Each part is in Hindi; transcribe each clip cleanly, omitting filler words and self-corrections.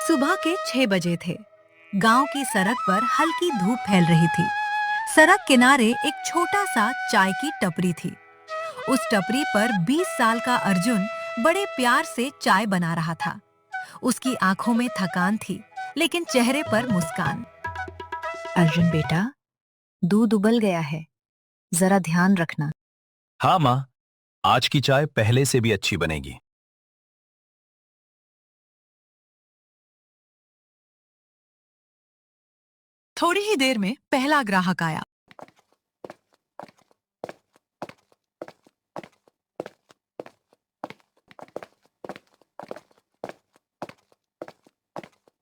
सुबह के 6 बजे थे। गांव की सड़क पर हल्की धूप फैल रही थी। सड़क किनारे एक छोटा सा चाय की टपरी थी। उस टपरी पर 20 साल का अर्जुन बड़े प्यार से चाय बना रहा था। उसकी आंखों में थकान थी, लेकिन चेहरे पर मुस्कान। अर्जुन बेटा, दूध उबल गया है, जरा ध्यान रखना। हाँ माँ, आज की चाय पहले से भी अच्छी बनेगी। थोड़ी ही देर में पहला ग्राहक आया।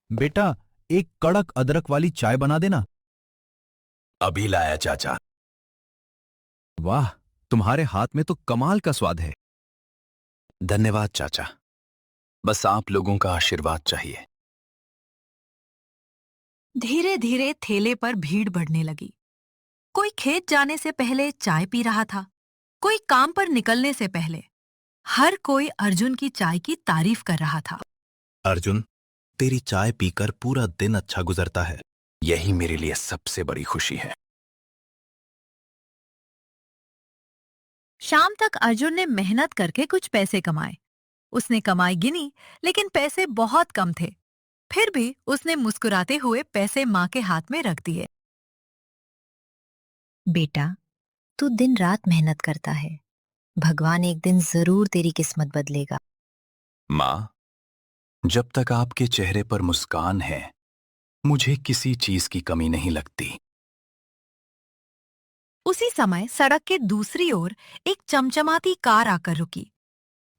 बेटा, एक कड़क अदरक वाली चाय बना देना। अभी लाया चाचा। वाह, तुम्हारे हाथ में तो कमाल का स्वाद है। धन्यवाद चाचा, बस आप लोगों का आशीर्वाद चाहिए। धीरे धीरे ठेले पर भीड़ बढ़ने लगी। कोई खेत जाने से पहले चाय पी रहा था, कोई काम पर निकलने से पहले। हर कोई अर्जुन की चाय की तारीफ कर रहा था। अर्जुन, तेरी चाय पीकर पूरा दिन अच्छा गुजरता है। यही मेरे लिए सबसे बड़ी खुशी है। शाम तक अर्जुन ने मेहनत करके कुछ पैसे कमाए। उसने कमाई गिनी, लेकिन पैसे बहुत कम थे। फिर भी उसने मुस्कुराते हुए पैसे माँ के हाथ में रख दिए। बेटा, तू दिन रात मेहनत करता है। भगवान एक दिन जरूर तेरी किस्मत बदलेगा। माँ, जब तक आपके चेहरे पर मुस्कान है, मुझे किसी चीज की कमी नहीं लगती। उसी समय सड़क के दूसरी ओर एक चमचमाती कार आकर रुकी।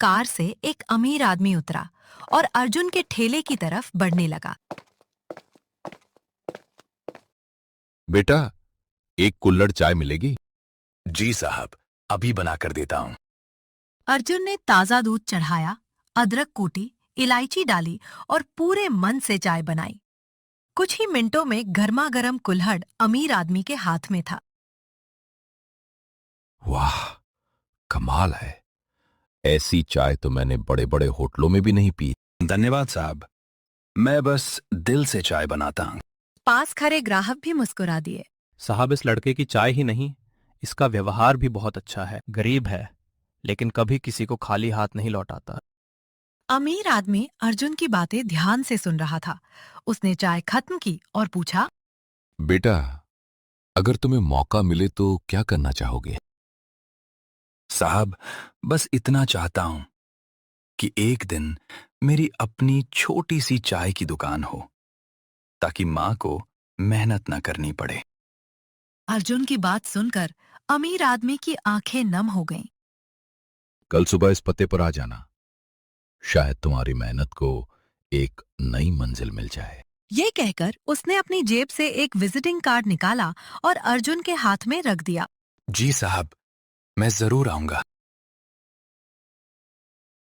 कार से एक अमीर आदमी उतरा और अर्जुन के ठेले की तरफ बढ़ने लगा। बेटा, एक कुल्हड़ चाय मिलेगी? जी साहब, अभी बनाकर देता हूँ। अर्जुन ने ताजा दूध चढ़ाया, अदरक कूटी, इलायची डाली और पूरे मन से चाय बनाई। कुछ ही मिनटों में गर्मा गर्म कुल्हड़ अमीर आदमी के हाथ में था। वाह, कमाल है। ऐसी चाय तो मैंने बड़े बड़े होटलों में भी नहीं पी। धन्यवाद साहब, मैं बस दिल से चाय बनाता हूँ। पास खड़े ग्राहक भी मुस्कुरा दिए। साहब, इस लड़के की चाय ही नहीं, इसका व्यवहार भी बहुत अच्छा है। गरीब है, लेकिन कभी किसी को खाली हाथ नहीं लौटाता। अमीर आदमी अर्जुन की बातें ध्यान से सुन रहा था। उसने चाय खत्म की और पूछा, बेटा, अगर तुम्हें मौका मिले तो क्या करना चाहोगे? साहब, बस इतना चाहता हूं कि एक दिन मेरी अपनी छोटी सी चाय की दुकान हो, ताकि मां को मेहनत न करनी पड़े। अर्जुन की बात सुनकर अमीर आदमी की आंखें नम हो गईं। कल सुबह इस पते पर आ जाना। शायद तुम्हारी मेहनत को एक नई मंजिल मिल जाए। ये कहकर उसने अपनी जेब से एक विजिटिंग कार्ड निकाला और अर्जुन के हाथ में रख दिया। जी साहब, मैं जरूर आऊंगा।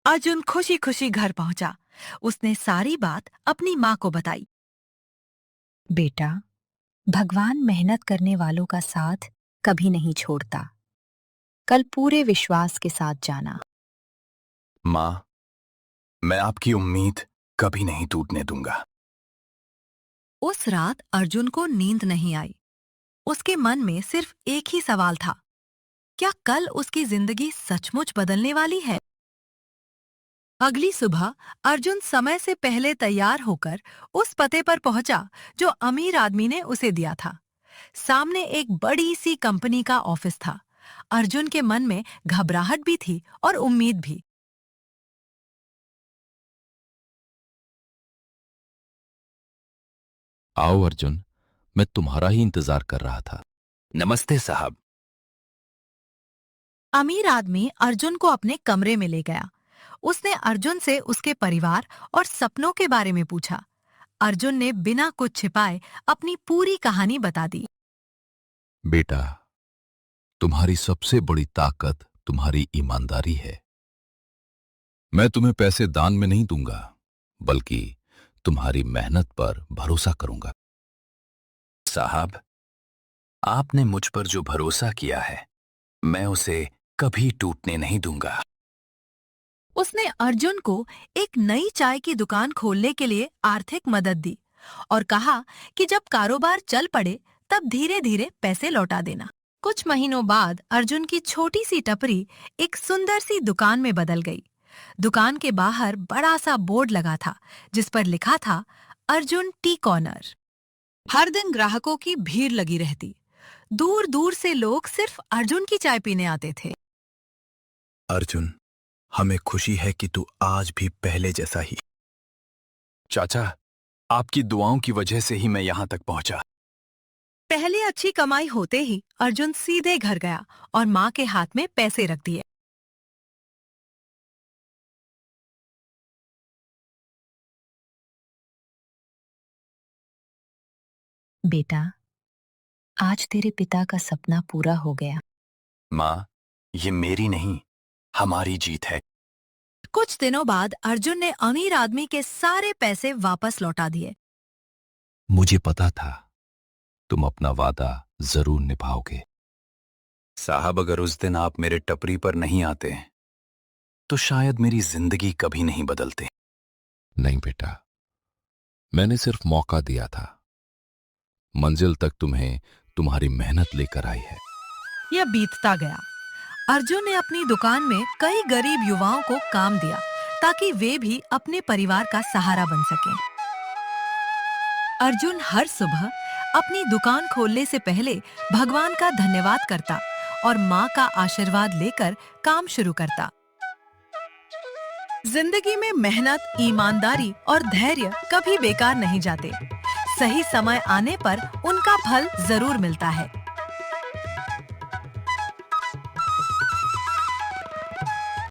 अर्जुन खुशी खुशी घर पहुंचा। उसने सारी बात अपनी माँ को बताई। बेटा, भगवान मेहनत करने वालों का साथ कभी नहीं छोड़ता। कल पूरे विश्वास के साथ जाना। मां, मैं आपकी उम्मीद कभी नहीं टूटने दूंगा। उस रात अर्जुन को नींद नहीं आई। उसके मन में सिर्फ एक ही सवाल था, क्या कल उसकी जिंदगी सचमुच बदलने वाली है? अगली सुबह अर्जुन समय से पहले तैयार होकर उस पते पर पहुंचा जो अमीर आदमी ने उसे दिया था। सामने एक बड़ी सी कंपनी का ऑफिस था। अर्जुन के मन में घबराहट भी थी और उम्मीद भी। आओ अर्जुन, मैं तुम्हारा ही इंतजार कर रहा था। नमस्ते साहब। अमीर आदमी अर्जुन को अपने कमरे में ले गया। उसने अर्जुन से उसके परिवार और सपनों के बारे में पूछा। अर्जुन ने बिना कुछ छिपाए अपनी पूरी कहानी बता दी। बेटा, तुम्हारी सबसे बड़ी ताकत तुम्हारी ईमानदारी है। मैं तुम्हें पैसे दान में नहीं दूंगा, बल्कि तुम्हारी मेहनत पर भरोसा करूंगा। साहब, आपने मुझ पर जो भरोसा किया है, मैं उसे कभी टूटने नहीं दूंगा। उसने अर्जुन को एक नई चाय की दुकान खोलने के लिए आर्थिक मदद दी और कहा कि जब कारोबार चल पड़े तब धीरे धीरे पैसे लौटा देना। कुछ महीनों बाद अर्जुन की छोटी सी टपरी एक सुंदर सी दुकान में बदल गई। दुकान के बाहर बड़ा सा बोर्ड लगा था जिस पर लिखा था अर्जुन टी कॉर्नर। हर दिन ग्राहकों की भीड़ लगी रहती। दूर दूर से लोग सिर्फ अर्जुन की चाय पीने आते थे। अर्जुन, हमें खुशी है कि तू आज भी पहले जैसा ही। चाचा, आपकी दुआओं की वजह से ही मैं यहां तक पहुंचा। पहले अच्छी कमाई होते ही अर्जुन सीधे घर गया और माँ के हाथ में पैसे रख दिए। बेटा, आज तेरे पिता का सपना पूरा हो गया। माँ, ये मेरी नहीं, हमारी जीत है। कुछ दिनों बाद अर्जुन ने अमीर आदमी के सारे पैसे वापस लौटा दिए। मुझे पता था तुम अपना वादा जरूर निभाओगे। साहब, अगर उस दिन आप मेरे टपरी पर नहीं आते तो शायद मेरी जिंदगी कभी नहीं बदलती। नहीं बेटा, मैंने सिर्फ मौका दिया था। मंजिल तक तुम्हें तुम्हारी मेहनत लेकर आई है। यह बीतता गया। अर्जुन ने अपनी दुकान में कई गरीब युवाओं को काम दिया ताकि वे भी अपने परिवार का सहारा बन सकें। अर्जुन हर सुबह अपनी दुकान खोलने से पहले भगवान का धन्यवाद करता और माँ का आशीर्वाद लेकर काम शुरू करता। जिंदगी में मेहनत, ईमानदारी और धैर्य कभी बेकार नहीं जाते। सही समय आने पर उनका फल जरूर मिलता है।